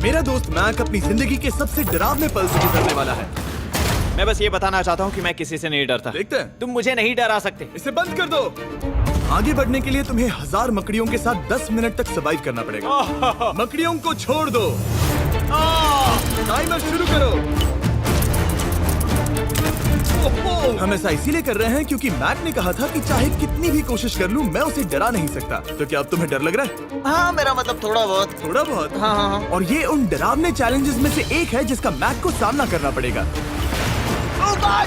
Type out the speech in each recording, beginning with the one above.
मेरा दोस्त मैक अपनी जिंदगी के सबसे डरावने पल से गुजरने वाला है। मैं बस ये बताना चाहता हूँ कि मैं किसी से नहीं डरता। देखते हैं। तुम मुझे नहीं डरा सकते। इसे बंद कर दो। आगे बढ़ने के लिए तुम्हें 1000 मकड़ियों के साथ 10 मिनट तक सर्वाइव करना पड़ेगा। मकड़ियों को छोड़ दो। टाइमर शुरू करो। हम ऐसा इसीलिए कर रहे हैं क्योंकि मैक ने कहा था कि चाहे कितनी भी कोशिश कर लूं, मैं उसे डरा नहीं सकता। तो क्या अब तुम्हें डर लग रहा है? हाँ, मेरा मतलब थोड़ा बहुत। थोड़ा बहुत? हाँ। और ये उन डरावने चैलेंजेस में से एक है जिसका मैक को सामना करना पड़ेगा।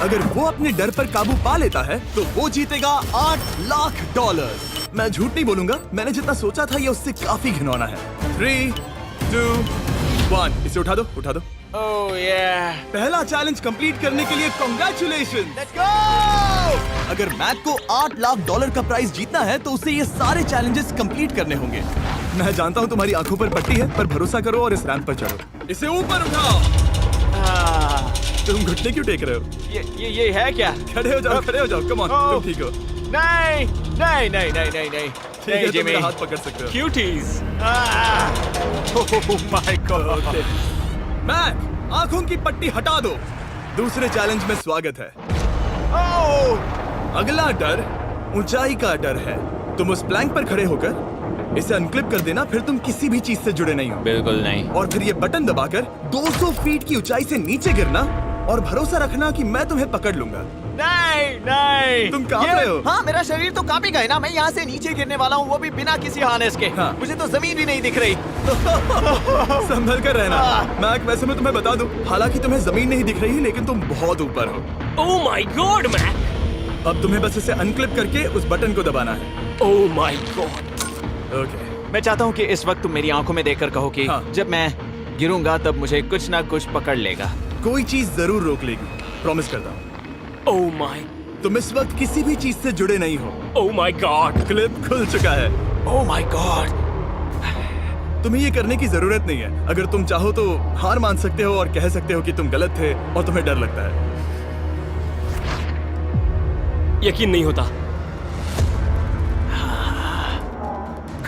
अगर वो अपने डर पर काबू पा लेता है तो वो जीतेगा $8 लाख। मैं झूठ नहीं बोलूंगा, मैंने जितना सोचा था ये उससे काफी घिनौना है। 3, 2, 1। इसे उठा दो, उठा दो। ओह yeah. पहला चैलेंज कंप्लीट करने के लिए कांग्रेचुलेशन। Let's go! अगर मैक को $8 लाख का प्राइज जीतना है तो उसे ये सारे चैलेंजेस कंप्लीट करने होंगे। मैं जानता हूँ तुम्हारी आंखों पर पट्टी है, पर भरोसा करो और इस रैंप पर चढ़ो। इसे ऊपर उठाओ। तुम घुटने क्यों टेक रहे हो? ये है क्या? खड़े हो जाओ, खड़े हो जाओ। कम ऑन, तुम ठीक हो? नहीं नहीं नहीं नहीं नहीं नहीं। ठीक है, तुम मेरा हाथ पकड़ सकते हो। Cuties. Oh my god. Mac, आंखों की पट्टी हटा दो। दूसरे चैलेंज में स्वागत है। अगला डर ऊंचाई का डर है। तुम उस प्लैंक पर खड़े होकर इसे अनक्लिप कर देना, फिर तुम किसी भी चीज से जुड़े नहीं हो। बिल्कुल नहीं। और फिर ये बटन दबाकर 200 फीट की ऊंचाई से नीचे गिरना और भरोसा रखना कि मैं तुम्हें पकड़ लूंगा। नहीं नहीं। तुम कांप रहे हो। हाँ, मेरा शरीर तो कांपेगा ही ना। मैं यहाँ से नीचे गिरने वाला हूँ, वो भी बिना किसी हार्नेस के। हाँ। मुझे तो जमीन भी नहीं दिख रही। संभल कर रहना। मैक, वैसे मैं तुम्हें बता दूं, हालांकि तुम्हें जमीन नहीं दिख रही लेकिन तुम बहुत ऊपर हो। Oh my god Mac. अब तुम्हें बस इसे अनक्लिप करके उस बटन को दबाना है। ओह माय गॉड। ओके। मैं चाहता हूँ कि इस वक्त तुम मेरी आंखों में देखकर कहो कि हाँ। जब मैं गिरूंगा तब मुझे कुछ ना कुछ पकड़ लेगा। कोई चीज जरूर रोक लेगी, प्रॉमिस करता हूँ। Oh my. तुम इस वक्त किसी भी चीज से जुड़े नहीं हो। Oh my God. क्लिप खुल चुका है। ओह माय गॉड। तुम्हें ये करने की जरूरत नहीं है। अगर तुम चाहो तो हार मान सकते हो और कह सकते हो कि तुम गलत थे और तुम्हें डर लगता है। यकीन नहीं होता।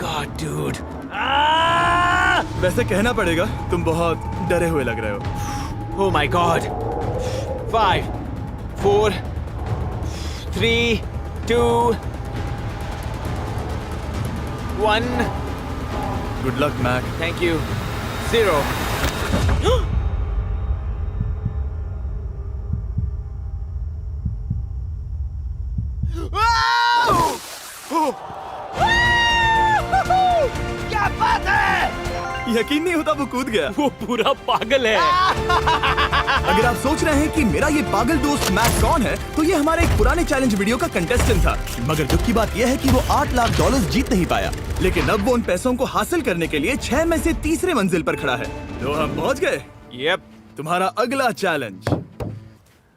God dude. वैसे कहना पड़ेगा, तुम बहुत डरे हुए लग रहे हो। Oh my god. 5, 4, 3, 2, 1। Good luck Mac. Thank you. 0। क्या बात है? यकीन नहीं होता वो कूद गया। वो पूरा पागल है। अगर आप सोच रहे हैं कि मेरा ये पागल दोस्त मैक कौन है, तो ये हमारे एक पुराने चैलेंज वीडियो का कंटेस्टेंट था। मगर दुख की बात यह है कि वो $8 लाख जीत नहीं पाया। लेकिन अब वो उन पैसों को हासिल करने के लिए 6 में से तीसरे मंजिल पर खड़ा है। तो हम पहुंच गए। यप। तुम्हारा अगला चैलेंज।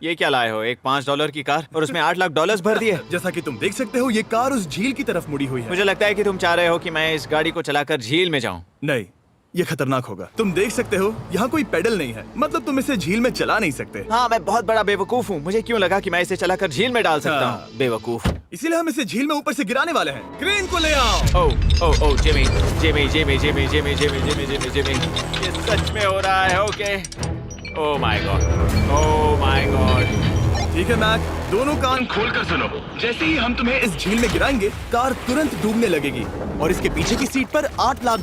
ये क्या लाए हो? एक $5 की कार और उसमें $8 लाख भर दिए। जैसा कि तुम देख सकते हो, ये कार उस झील की तरफ मुड़ी हुई है। मुझे लगता है कि तुम चाह रहे हो कि मैं इस गाड़ी को चलाकर झील में जाऊं। नहीं, ये खतरनाक होगा। तुम देख सकते हो यहाँ कोई पेडल नहीं है, मतलब तुम इसे झील में चला नहीं सकते। हाँ, मैं बहुत बड़ा बेवकूफ हूँ। मुझे क्यों लगा कि मैं इसे चलाकर झील में डाल सकता हाँ। हूँ? बेवकूफ। इसीलिए हम इसे झील में ऊपर से गिराने वाले हैं। क्रेन को ले आओ। Oh Jimmy Jimmy Jimmy Jimmy Jimmy Jimmy Jimmy Jimmy Jimmy. ये सच में हो रहा है। Okay. Oh my god. Oh my god. ठीक है मैक, दोनों कान खोलकर सुनो। जैसे ही हम तुम्हें इस झील में गिराएंगे, कार तुरंत डूबने लगेगी और इसके पीछे की सीट पर $8 लाख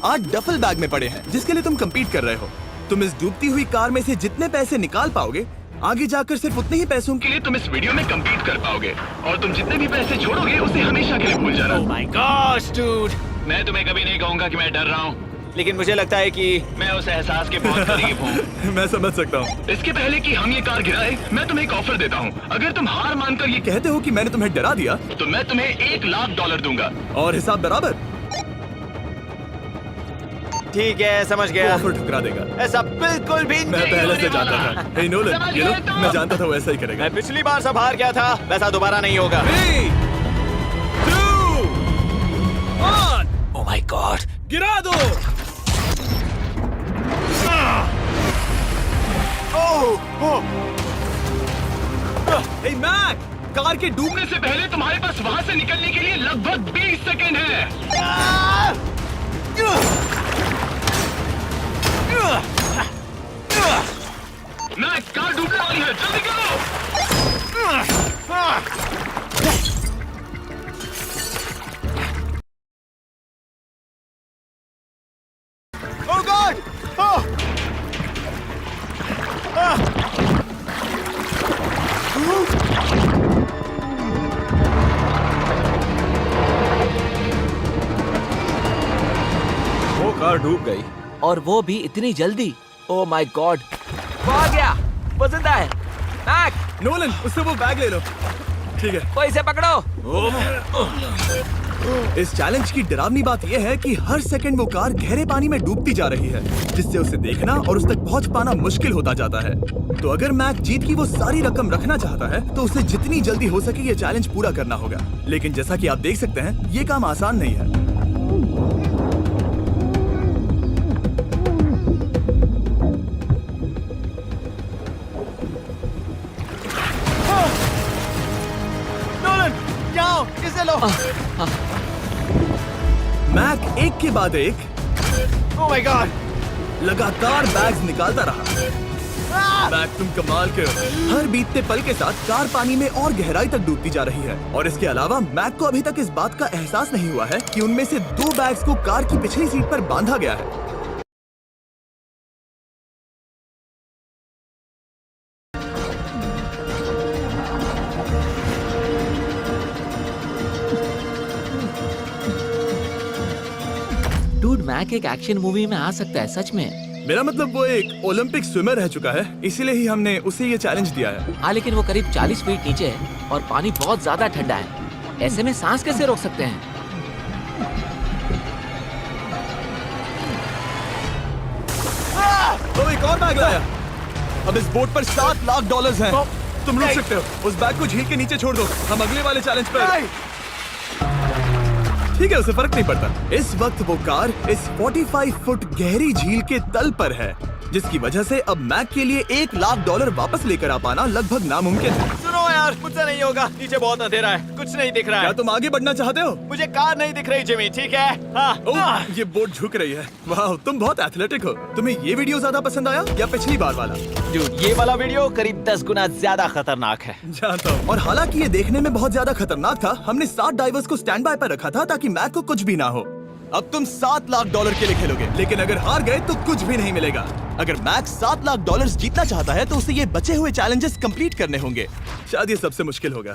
8 डफल बैग में पड़े हैं, जिसके लिए तुम कम्पीट कर रहे हो। तुम इस डूबती हुई कार में से जितने पैसे निकाल पाओगे, आगे जाकर सिर्फ उतने ही पैसों के लिए तुम इस वीडियो में कम्पीट कर पाओगे। और तुम जितने भी पैसे छोड़ोगे उसे हमेशा के लिए भूल जाना। ओह माय गॉड डूड। मैं तुम्हें कभी नहीं कहूंगा कि मैं डर रहा हूँ। लेकिन मुझे लगता है कि मैं उस एहसास के बहुत करीब हूँ। मैं समझ सकता हूँ। इसके पहले कि हम ये कार गिराए, मैं तुम्हें एक ऑफर देता हूँ। अगर तुम हार मानकर ये कहते हो कि मैंने तुम्हें डरा दिया, तो मैं तुम्हें $1 लाख दूंगा। और हिसाब बराबर। ठीक है, समझ वो गया। ऑफर ठुकरा देगा। ऐसा बिल्कुल भी मैं नहीं पहले होने से जानता वाला। था। हे नोलन, समझ ये लो, गए तो? मैं जानता था वो ऐसा ही करेगा। मैं पिछली बार सब हार गया था, वैसा दोबारा नहीं होगा। 3, 2, 1, ओह माय गॉड। गिरा दो। हे मैक, कार के डूबने डूबने से पहले तुम्हारे पास वहाँ से निकलने के लिए लगभग 20 सेकेंड है। कार डूब गई। और वो भी इतनी जल्दी। ओ माय गॉड, वो आ गया, वो जिंदा है। मैक, नोलन, उससे वो बैग ले लो। ठीक है। वो इसे पकड़ो। इस चैलेंज की डरावनी बात यह है कि हर सेकंड वो कार गहरे पानी में डूबती जा रही है, जिससे उसे देखना और उस तक पहुंच पाना मुश्किल होता जाता है। तो अगर मैक जीत की वो सारी रकम रखना चाहता है तो उसे जितनी जल्दी हो सके ये चैलेंज पूरा करना होगा। लेकिन जैसा कि आप देख सकते हैं, ये काम आसान नहीं है। नोलन, जाओ, इसे लो। मैक एक के बाद एक ओह माय गॉड। लगातार बैग्स निकालता रहा। मैक, तुम कमाल के हो। हर बीतते पल के साथ कार पानी में और गहराई तक डूबती जा रही है। और इसके अलावा मैक को अभी तक इस बात का एहसास नहीं हुआ है कि उनमें से 2 बैग्स को कार की पिछली सीट पर बांधा गया है। डूड, मैक एक एक्शन मूवी में आ सकता है, सच में। मेरा मतलब वो एक ओलंपिक स्विमर रह चुका है, इसीलिए ही हमने उसे ये चैलेंज दिया है। हाँ, लेकिन वो करीब 40 फीट नीचे है और पानी बहुत ज्यादा ठंडा है। ऐसे में सांस कैसे रोक सकते हैं? तो एक और बैग लाया। अब इस बोट पर $7 लाख हैं। तुम रुक सकते हो। उस बैग को झील के नीचे छोड़ दो। हम अगले वाले चैलेंज पर। ठीक है, उसे फर्क नहीं पड़ता। इस वक्त वो कार इस 45 फुट गहरी झील के तल पर है, जिसकी वजह से अब मैक के लिए $1 लाख वापस लेकर आ पाना लगभग नामुमकिन है। सुनो यार, मुझसे नहीं होगा। नीचे बहुत अंधेरा है, कुछ नहीं दिख रहा क्या है। तुम आगे बढ़ना चाहते हो? मुझे कार नहीं दिख रही जिमी, ठीक है? हाँ। ओह, ये बोट झुक रही है। वाह, तुम बहुत एथलेटिक हो। तुम्हें ये वीडियो ज्यादा पसंद आया या पिछली बार वाला? Dude, ये वाला वीडियो करीब 10 गुना ज्यादा खतरनाक है। जानता हूँ। और हालांकि ये देखने में बहुत ज्यादा खतरनाक था, हमने 7 डाइवर्स को स्टैंड बाय पर रखा था ताकि मैक को कुछ भी ना हो। अब तुम $7 लाख के लिए खेलोगे, लेकिन अगर हार गए तो कुछ भी नहीं मिलेगा। अगर मैक $7 लाख जीतना चाहता है तो उसे ये बचे हुए चैलेंजेस कंप्लीट करने होंगे। शायद ये सबसे मुश्किल होगा।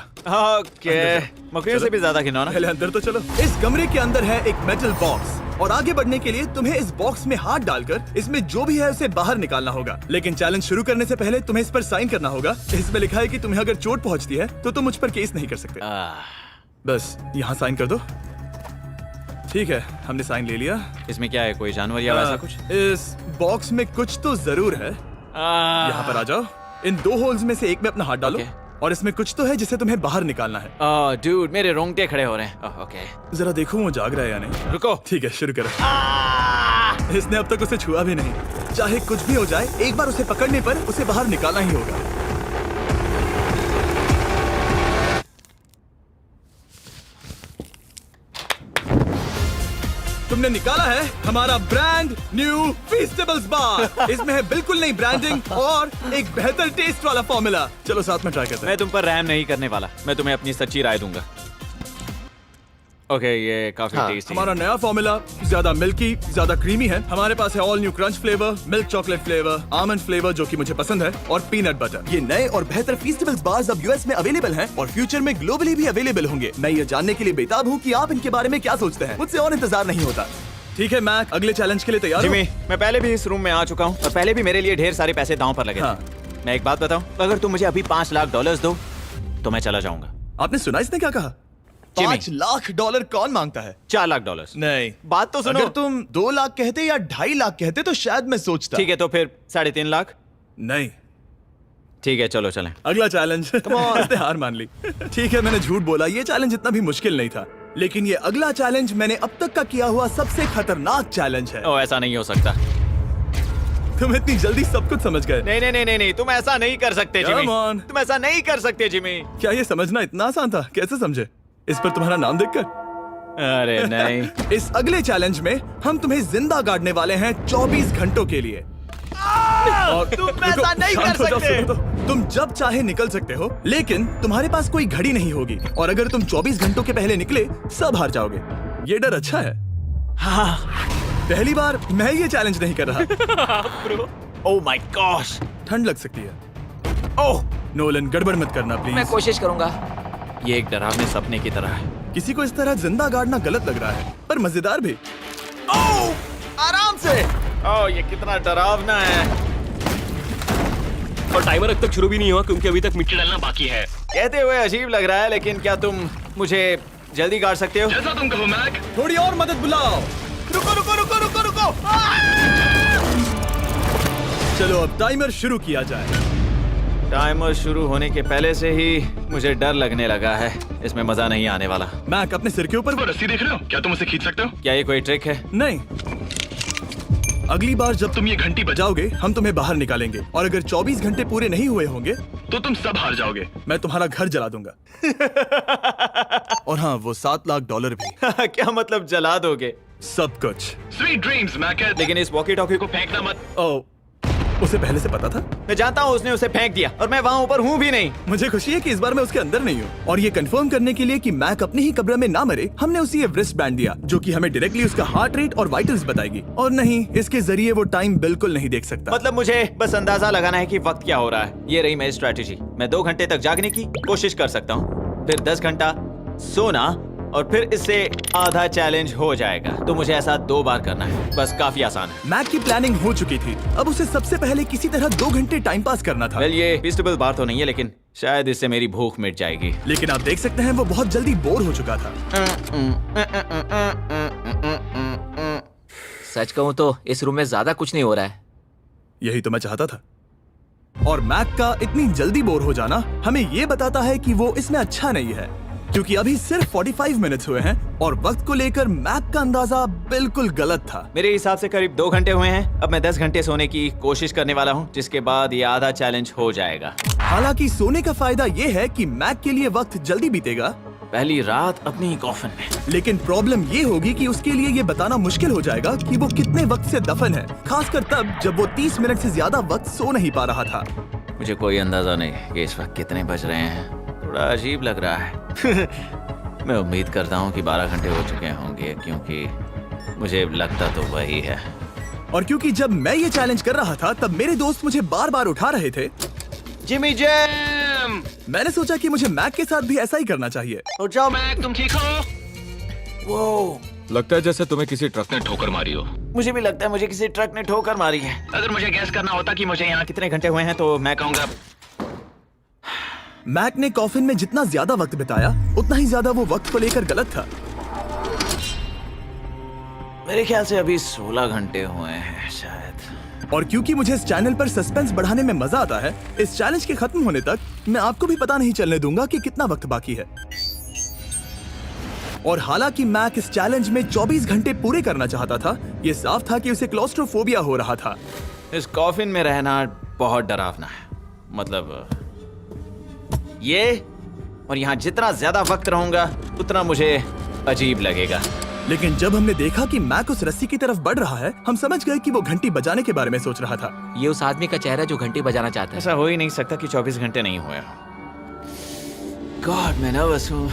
ओके, मकड़ियों से भी ज्यादा खिलौना। पहले अंदर तो चलो। इस कमरे के अंदर है एक मेटल बॉक्स और आगे बढ़ने के लिए तुम्हें इस बॉक्स में हाथ डालकर इसमें जो भी है उसे बाहर निकालना होगा। लेकिन चैलेंज शुरू करने से पहले तुम्हें इस पर साइन करना होगा। इसमें लिखा है कि तुम्हें अगर चोट पहुंचती है तो तुम मुझ पर केस नहीं कर सकते। बस यहाँ साइन कर दो। ठीक है, हमने साइन ले लिया। इसमें क्या है, कोई जानवर या वैसा कुछ? इस बॉक्स में कुछ तो जरूर है। यहाँ पर आ जाओ। इन 2 होल्स में से एक में अपना हाथ डालो। और इसमें कुछ तो है जिसे तुम्हें बाहर निकालना है। डूड, मेरे रोंगटे खड़े हो रहे हैं। ओके, जरा देखो वो जाग रहा है या नहीं। रुको। ठीक है, शुरू करो। इसने अब तक उसे छुआ भी नहीं। चाहे कुछ भी हो जाए, एक बार उसे पकड़ने पर उसे बाहर निकालना ही होगा। तुमने निकाला है हमारा ब्रांड न्यू फीस्टेबल्स बार। इसमें है बिल्कुल नई ब्रांडिंग और एक बेहतर टेस्ट वाला फॉर्मूला। चलो साथ में ट्राई करते हैं। मैं तुम पर रहम नहीं करने वाला। मैं तुम्हें अपनी सच्ची राय दूंगा। ओके, ये काफी टेस्टी। हमारा नया फॉर्मूला ज्यादा मिल्की, ज्यादा क्रीमी है। हमारे पास है all new crunch flavour, milk chocolate flavour, almond flavour जो कि मुझे पसंद है, और पीनट बटर। ये नए और बेहतर फीस्टेबल्स बार्स अब यूएस में अवेलेबल हैं और फ्यूचर में ग्लोबली भी अवेलेबल होंगे। मैं ये जानने के लिए बेताब हूँ कि आप इनके बारे में क्या सोचते हैं। मुझसे और इंतजार नहीं होता। ठीक है मैक, अगले चैलेंज के लिए तैयार हो? जिमी, मैं पहले भी इस रूम में आ चुका हूँ और पहले भी मेरे लिए ढेर सारे पैसे दांव पर लगे थे। हाँ। मैं एक बात बताऊं, अगर तुम मुझे अभी $5 लाख दो तो मैं चला जाऊंगा। आपने सुना इसने क्या कहा? $5 लाख कौन मांगता है? $4 लाख। नहीं, बात तो सुनो। अगर तुम 2 लाख कहते या 2.5 लाख कहते तो शायद मैं सोचता। ठीक है, तो फिर 3.5 लाख। नहीं, ठीक है, चलो चलें। अगला चैलेंज। इसने हार मान ली। ठीक है, मैंने झूठ बोला। ये चैलेंज इतना भी मुश्किल नहीं था, लेकिन ये अगला चैलेंज मैंने अब तक का किया हुआ सबसे खतरनाक चैलेंज है। ओ, ऐसा नहीं हो सकता। तुम इतनी जल्दी सब कुछ समझ गए। नहीं नहीं नहीं नहीं, तुम ऐसा नहीं कर सकते जिमी। Come on. तुम ऐसा नहीं कर सकते जिमी। क्या ये समझना इतना आसान था? कैसे समझे? इस पर तुम्हारा नाम देखकर? अरे नहीं। इस अगले चैलेंज में हम तुम्हें जिंदा गाड़ने वाले हैं 24 घंटों के लिए। और तुम रुको, ऐसा नहीं शांत कर हो जाओ, सकते। सुनो तो। तुम जब चाहे निकल सकते हो, लेकिन तुम्हारे पास कोई घड़ी नहीं होगी। और अगर तुम 24 घंटों के पहले निकले, सब हार जाओगे। ये डर अच्छा है। हाँ। पहली बार मैं ये चैलेंज नहीं कर रहा। Oh my gosh. ठंड लग सकती है। ओह, नोलन, गड़बड़ मत करना मैं प्लीज। कोशिश करूंगा। ये एक डरावने सपने की तरह है। किसी को इस तरह जिंदा गाड़ना गलत लग रहा है, पर मजेदार भी। ओह, आराम से। ओह ये कितना डरावना है। और टाइमर अब तक शुरू भी नहीं हुआ क्योंकि अभी तक मिट्टी डलना बाकी है। कहते हुए अजीब लग रहा है, लेकिन क्या तुम मुझे जल्दी काट सकते हो? जैसा तुम कहो मैक। थोड़ी और मदद बुलाओ। रुको रुको रुको रुको रुको। चलो अब टाइमर शुरू किया जाए। टाइमर शुरू होने के पहले से ही मुझे डर लगने लगा है। इसमें मजा नहीं आने वाला। मैक अपने सिर के ऊपर वो रस्सी देख रहे हो? क्या तुम उसे खींच सकते हो? क्या ये कोई ट्रिक है? नहीं। अगली बार जब तुम ये घंटी बजाओगे हम तुम्हें बाहर निकालेंगे और अगर 24 घंटे पूरे नहीं हुए होंगे तो तुम सब हार जाओगे। मैं तुम्हारा घर जला दूंगा। और हाँ, वो $7 लाख भी। क्या मतलब जला दोगे? सब कुछ। Sweet dreams Mac. लेकिन इस वॉकी टॉकी को फेंकना मत। ओ, उसे पहले से पता था? मैं जानता हूँ उसने उसे फेंक दिया और मैं वहाँ ऊपर हूँ भी नहीं। मुझे खुशी है कि इस बार मैं उसके अंदर नहीं हूँ। और ये कंफर्म करने के लिए कि मैक अपनी ही कब्र में ना मरे, हमने उसे ये रिस्ट बैंड दिया जो कि हमें डायरेक्टली उसका हार्ट रेट और वाइटल्स बताएगी। और नहीं, इसके जरिए वो टाइम बिल्कुल नहीं देख सकता। मतलब मुझे बस अंदाजा लगाना है कि वक्त क्या हो रहा है। ये रही मेरी स्ट्रेटेजी। मैं 2 घंटे तक जागने की कोशिश कर सकता हूँ, फिर 10 घंटा सोना और फिर इससे आधा चैलेंज हो जाएगा। तो मुझे ऐसा 2 बार करना है, बस काफी आसान है। मैक की प्लानिंग हो चुकी थी। अब उसे सबसे पहले किसी तरह 2 घंटे टाइम पास करना था। वेल ये फीस्टेबल बार तो नहीं है, लेकिन शायद इससे मेरी भूख मिट जाएगी। लेकिन आप देख सकते हैं वो बहुत जल्दी बोर हो चुका था। सच कहूँ तो इस रूम में ज्यादा कुछ नहीं हो रहा है। यही तो मैं चाहता था। और मैक का इतनी जल्दी बोर हो जाना हमें ये बताता है कि वो इसमें अच्छा नहीं है, क्योंकि अभी सिर्फ 45 मिनट्स हुए हैं और वक्त को लेकर मैक का अंदाजा बिल्कुल गलत था। मेरे हिसाब से करीब 2 घंटे हुए हैं। अब मैं 10 घंटे सोने की कोशिश करने वाला हूँ, जिसके बाद ये आधा चैलेंज हो जाएगा। हालांकि सोने का फायदा ये है कि मैक के लिए वक्त जल्दी बीतेगा। पहली रात अपनी ही कॉफिन में। लेकिन प्रॉब्लम ये होगी कि उसके लिए ये बताना मुश्किल हो जाएगा कि वो कितने वक्त से दफन है, खासकर तब जब वो 30 मिनट से ज्यादा वक्त सो नहीं पा रहा था। मुझे कोई अंदाजा नहीं कि इस वक्त कितने बज रहे हैं। थोड़ा अजीब लग रहा है। मैं उम्मीद करता हूँ कि 12 घंटे हो चुके होंगे, क्योंकि मुझे लगता तो वही है। और क्योंकि जब मैं ये चैलेंज कर रहा था तब मेरे दोस्त मुझे बार बार उठा रहे थे। Jimmy jam! मैंने सोचा कि मुझे मैक के साथ भी ऐसा ही करना चाहिए। उठ जाओ। मैक तुम ठीक हो? वो लगता है जैसे तुम्हें किसी ट्रक ने ठोकर मारी हो। मुझे भी लगता है मुझे किसी ट्रक ने ठोकर मारी है। अगर मुझे गैस करना होता कि मुझे यहाँ कितने घंटे हुए हैं तो मैं कहूँगा मैक ने कॉफिन में जितना ज्यादा वक्त बिताया उतना ही ज्यादा वो वक्त को लेकर गलत था। मेरे ख्याल से अभी 16 घंटे हुए हैं शायद। और क्योंकि मुझे इस चैनल पर सस्पेंस बढ़ाने में मजा आता है, इस चैलेंज के खत्म होने तक मैं आपको भी पता नहीं चलने दूंगा कि कितना वक्त बाकी है। और हालांकि मैक इस चैलेंज में 24 घंटे पूरे करना चाहता था, ये साफ था कि उसे क्लॉस्ट्रोफोबिया हो रहा था। इस कॉफिन में रहना बहुत डरावना है। मतलब ये, और यहाँ जितना ज्यादा वक्त रहूंगा उतना मुझे अजीब लगेगा। लेकिन जब हमने देखा कि मैक उस रस्सी की तरफ बढ़ रहा है, हम समझ गए कि वो घंटी बजाने के बारे में सोच रहा था। ये उस आदमी का चेहरा जो घंटी बजाना चाहता है। ऐसा हो ही नहीं सकता कि 24 घंटे नहीं हुए। गॉड मैं नर्वस हूँ।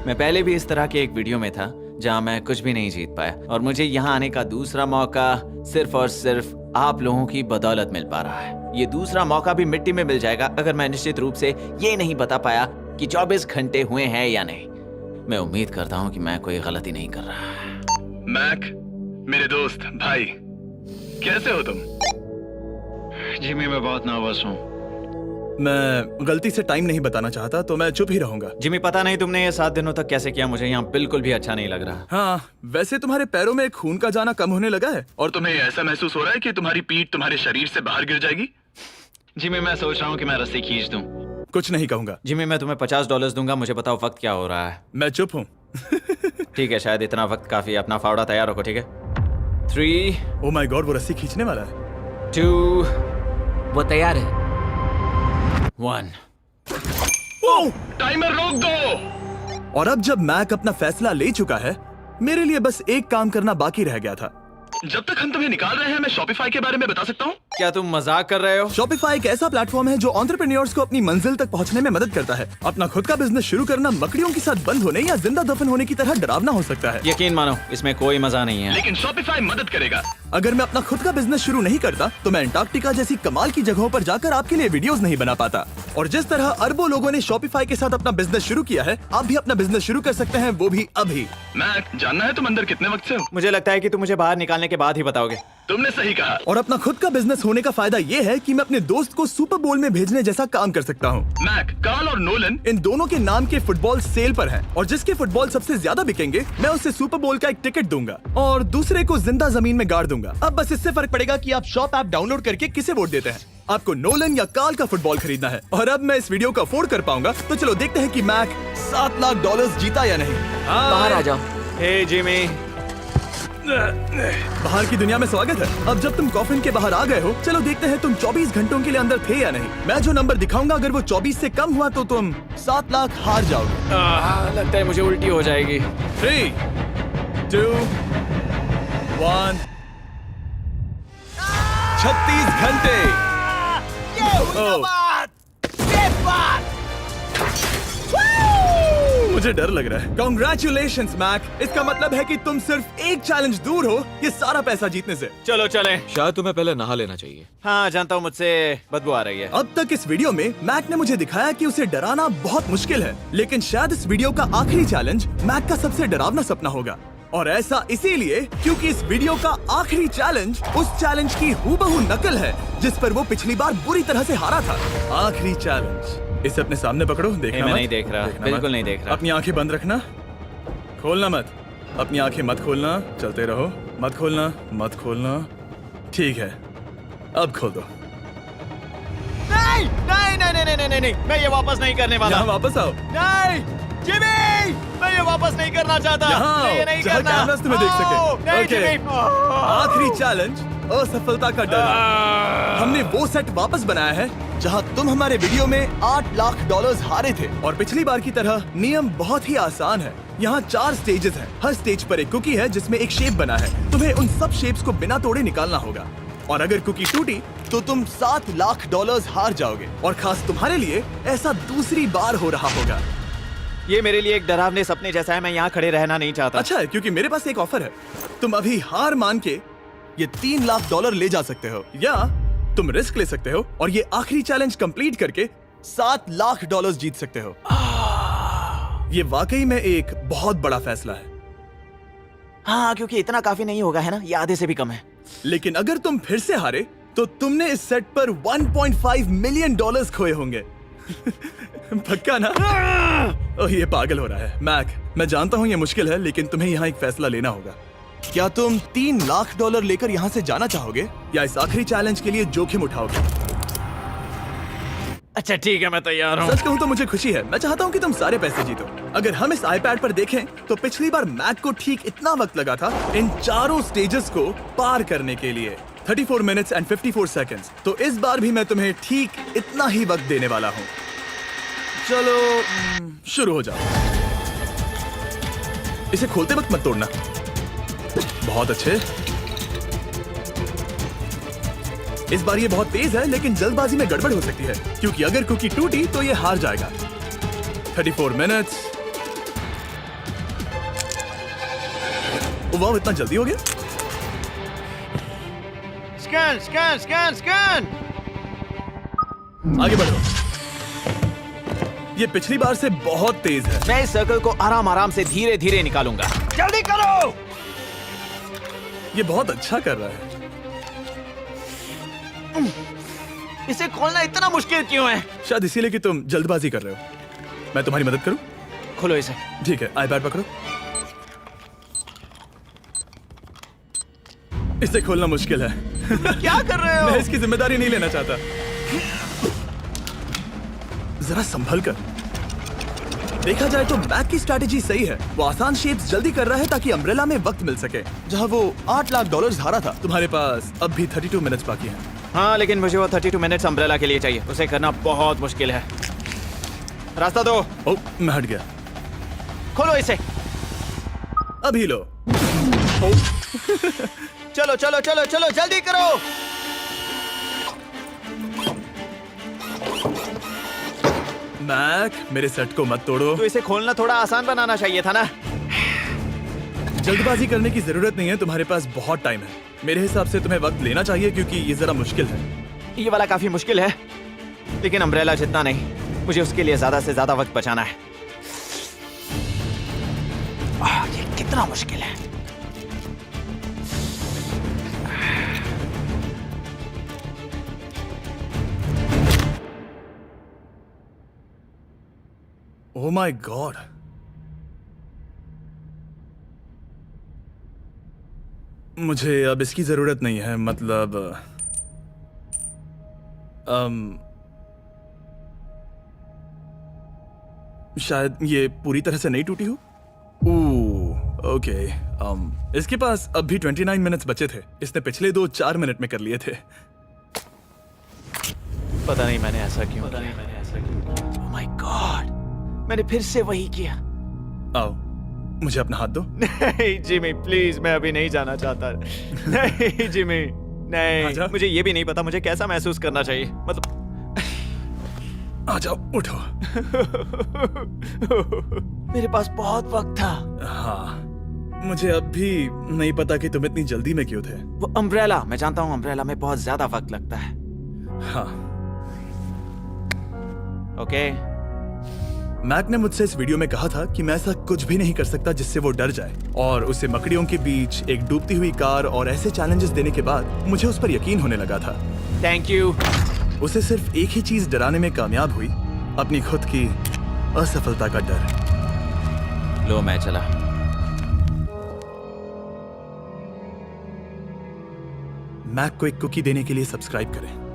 मैं पहले भी इस तरह के एक वीडियो में था जहाँ मैं कुछ भी नहीं जीत पाया, और मुझे यहाँ आने का दूसरा मौका सिर्फ और सिर्फ आप लोगों की बदौलत मिल पा रहा है। ये दूसरा मौका भी मिट्टी में मिल जाएगा अगर मैं निश्चित रूप से ये नहीं बता पाया कि 24 घंटे हुए हैं या नहीं। मैं उम्मीद करता हूँ कि मैं कोई गलती नहीं कर रहा। मैक मेरे दोस्त भाई, कैसे हो तुम? जिमी मैं बहुत नर्वस हूँ। मैं गलती से टाइम नहीं बताना चाहता तो मैं चुप ही रहूंगा। जिमी पता नहीं तुमने ये 7 दिनों तक कैसे किया, मुझे यहाँ बिल्कुल भी अच्छा नहीं लग रहा। हाँ, वैसे तुम्हारे पैरों में खून का जाना कम होने लगा है। और तुम्हें ऐसा महसूस हो रहा है कि तुम्हारी पीठ तुम्हारे शरीर से बाहर गिर जाएगी? जिमी मैं सोच रहा हूँ कि मैं रस्सी खींच दूं। कुछ नहीं कहूंगा। जिमी मैं तुम्हें $50 दूंगा, मुझे बताओ वक्त क्या हो रहा है। मैं चुप हूँ। ठीक है, शायद इतना वक्त काफी। अपना फावड़ा तैयार रखो, ठीक है? 3 ओह माय गॉड, वो रस्सी खींचने वाला है। 2 वो तैयार है। 1 टाइमर रोक दो। और अब जब मैक अपना फैसला ले चुका है, मेरे लिए बस एक काम करना बाकी रह गया था। जब तक हम तुम्हें निकाल रहे हैं, मैं शॉपिफाई के बारे में बता सकता हूँ। क्या तुम मजाक कर रहे हो? शॉपिफाई एक ऐसा प्लेटफॉर्म है जो एंटरप्रेन्योर्स को अपनी मंजिल तक पहुंचने में मदद करता है। अपना खुद का बिजनेस शुरू करना मकड़ियों के साथ बंद होने या जिंदा दफन होने की तरह डरावना हो सकता है। यकीन मानो इसमें कोई मजा नहीं है। लेकिन शॉपिफाई मदद करेगा। अगर मैं अपना खुद का बिजनेस शुरू नहीं करता तो मैं अंटार्कटिका जैसी कमाल की जगहों पर जाकर आपके लिए वीडियोस नहीं बना पाता। और जिस तरह अरबों लोगों ने शॉपिफाई के साथ अपना बिजनेस शुरू किया है, आप भी अपना बिजनेस शुरू कर सकते हैं, वो भी अभी। मैक जानना है तुम अंदर कितने वक्त से हो? मुझे लगता है कि तुम मुझे बाहर निकालने के बाद ही बताओगे। तुमने सही कहा। और अपना खुद का बिजनेस होने का फायदा ये है कि मैं अपने दोस्त को सुपर बोल में भेजने जैसा काम कर सकता हूँ। मैक, कार्ल और नोलन इन दोनों के नाम के फुटबॉल सेल पर हैं और जिसके फुटबॉल सबसे ज्यादा बिकेंगे मैं उसे सुपर बोल का एक टिकट दूंगा और दूसरे को जिंदा जमीन में गाड़ दूंगा। अब बस इससे फर्क पड़ेगा कि आप शॉप ऐप डाउनलोड करके किसे वोट देते हैं। आपको नोलन या कार्ल का फुटबॉल खरीदना है और अब मैं इस वीडियो को अफोर्ड कर पाऊंगा, तो चलो देखते हैं कि मैक $7 लाख जीता या नहीं। बाहर आ जाओ। हे जिमी, बाहर की दुनिया में स्वागत है। अब जब तुम कॉफिन के बाहर आ गए हो, चलो देखते हैं तुम 24 घंटों के लिए अंदर थे या नहीं। मैं जो नंबर दिखाऊंगा अगर वो 24 से कम हुआ तो तुम 7 लाख हार जाओगे। लगता है मुझे उल्टी हो जाएगी। 3, 2, 1। 36 घंटे। ओह, मुझे डर लग रहा है। Congratulations, Mac. इसका मतलब है कि तुम सिर्फ एक चैलेंज दूर हो ये सारा पैसा जीतने से। चलो चलें। शायद तुम्हें पहले नहा लेना चाहिए। हाँ जानता हूँ, मुझसे बदबू आ रही है। अब तक इस वीडियो में मैक ने मुझे दिखाया कि उसे डराना बहुत मुश्किल है, लेकिन शायद इस वीडियो का आखिरी चैलेंज मैक का सबसे डरावना सपना होगा। और ऐसा इसीलिए क्योंकि इस वीडियो का आखिरी चैलेंज उस चैलेंज की हूबहू नकल है जिस पर वो पिछली बार बुरी तरह से हारा था। आखिरी चैलेंज। इसे अपने सामने पकड़ो, देखना मैं मत। नहीं देख रहा, देखना बिल्कुल मत। नहीं देख रहा। अपनी आंखें बंद रखना, खोलना मत। अपनी आंखें मत खोलना, चलते रहो। मत खोलना, मत खोलना। ठीक है, अब खोल दो। नहीं नहीं नहीं नहीं नहीं नहीं नहीं, मैं ये वापस नहीं करने वाला। यहाँ वापस आओ। नहीं जिमी, मैं ये वापस नहीं करना चाहता। यहाँ मैं ये आओ, नहीं जहाँ करना। कैमरास तुम्हें देख सके। ओह, नहीं ओके। जिमी। आखिरी चैलेंज असफलता का डर। हमने वो सेट वापस बनाया है जहां तुम हमारे वीडियो में $8 लाख हारे थे और पिछली बार की तरह नियम बहुत ही आसान है। यहाँ 4 स्टेजेस हैं। हर स्टेज पर एक कुकी है जिसमें एक शेप बना है। तुम्हें उन सब शेप्स को बिना तोड़े निकालना होगा और अगर कुकी टूटी तो तुम $7 लाख हार जाओगे। और खास तुम्हारे लिए ऐसा दूसरी बार हो रहा होगा। ये मेरे लिए एक डरावने सपने जैसा है। मैं यहाँ खड़े रहना नहीं चाहता। अच्छा है क्योंकि मेरे पास एक ऑफर है। तुम अभी हार मान के ये $3 लाख ले जा सकते हो या तुम रिस्क ले सकते हो और ये आखिरी चैलेंज कंप्लीट करके $7 लाख जीत सकते हो। ये वाकई में एक बहुत बड़ा फैसला है। हाँ, क्योंकि इतना काफी नहीं होगा, है ना? ये आधे से भी कम है। लेकिन अगर तुम फिर से हारे तो तुमने इस सेट पर $1.5 मिलियन खोए होंगे। पक्का ना? ओह, ये पागल हो रहा है। मैक, मैं जानता हूँ ये मुश्किल है, लेकिन तुम्हें यहाँ एक फैसला लेना होगा। क्या तुम $3 लाख लेकर यहाँ से जाना चाहोगे या इस आखिरी चैलेंज के लिए जोखिम उठाओगे? अच्छा ठीक है, मैं तैयार हूँ। सच कहूँ तो मुझे खुशी है। मैं चाहता हूँ कि तुम सारे पैसे जीतो। अगर हम इस iPad पर देखें तो पिछली बार मैक को ठीक इतना वक्त लगा था इन चारों स्टेजेस को पार करने के लिए, 34 मिनट्स एंड 54 सेकंड्स। तो इस बार भी मैं तुम्हें ठीक इतना ही वक्त देने वाला हूँ। चलो शुरू हो जाओ। इसे खोलते वक्त मत तोड़ना। बहुत अच्छे। इस बार ये बहुत तेज है, लेकिन जल्दबाजी में गड़बड़ हो सकती है क्योंकि अगर कुकी टूटी तो ये हार जाएगा। 34 मिनट्स। वाह, इतना जल्दी हो गया। Scan scan scan scan. आगे बढ़ो। ये पिछली बार से बहुत तेज है। मैं इस सर्कल को आराम आराम से धीरे धीरे निकालूंगा। जल्दी करो। ये बहुत अच्छा कर रहा है। इसे खोलना इतना मुश्किल क्यों है? शायद इसीलिए कि तुम जल्दबाजी कर रहे हो। मैं तुम्हारी मदद करूं? खोलो इसे। ठीक है, iPad पकड़ो। इसे खोलना मुश्किल है। क्या कर रहे हो? मैं इसकी जिम्मेदारी नहीं लेना चाहता। जरा संभल कर। देखा जाए तो मैक की स्ट्रैटेजी सही है। वो आसान शेप्स जल्दी कर रहा है ताकि अम्ब्रेला में वक्त मिल सके। जहां वो $8 लाख हारा था, तुम्हारे पास अब भी 32 मिनट्स बाकी हैं। हाँ, लेकिन मुझे वो 32 मिनट्स अम्ब्रेला के लिए चाहिए। उसे करना बहुत मुश्किल है। रास्ता दो। ओह, मैं हट गया। खोलो इसे। अभी लो। चलो चलो चलो चलो जल्दी करो। मैक, मेरे सेट को मत तोड़ो। तो इसे खोलना थोड़ा आसान बनाना चाहिए था ना। जल्दबाजी करने की जरूरत नहीं है, तुम्हारे पास बहुत टाइम है। मेरे हिसाब से तुम्हें वक्त लेना चाहिए क्योंकि ये जरा मुश्किल है। ये वाला काफी मुश्किल है, लेकिन अम्ब्रेला जितना नहीं। मुझे उसके लिए ज्यादा से ज्यादा वक्त बचाना है। ये कितना मुश्किल है। ओह माय गॉड। मुझे अब इसकी जरूरत नहीं है, मतलब शायद ये पूरी तरह से नहीं टूटी हो। ओके। इसके पास अब भी 29 मिनट्स बचे थे। इसने पिछले 4 मिनट में कर लिए थे। पता नहीं मैंने ऐसा क्यों ओह माय गॉड, मैंने फिर से वही किया। आओ, मुझे अपना हाथ दो। नहीं जिमी प्लीज, मैं अभी नहीं जाना चाहता। नहीं जिमी, आजा। नहीं, मुझे ये भी नहीं पता मुझे कैसा महसूस करना चाहिए, मतलब आ जाओ, उठो। मेरे पास बहुत वक्त था। हाँ, मुझे अब भी नहीं पता कि तुम इतनी जल्दी में क्यों थे। वो अम्ब्रेला, मैं जानता हूँ अम्ब्रेला में बहुत ज्यादा वक्त लगता है। हाँ, ओके मैक ने मुझसे इस वीडियो में कहा था कि मैं ऐसा कुछ भी नहीं कर सकता जिससे वो डर जाए, और उसे मकड़ियों के बीच एक डूबती हुई कार और ऐसे चैलेंजेस देने के बाद मुझे उस पर यकीन होने लगा था। Thank you. उसे सिर्फ एक ही चीज डराने में कामयाब हुई, अपनी खुद की असफलता का डर। लो मैं चला। मैक को एक कुकी देने के लिए सब्सक्राइब करें।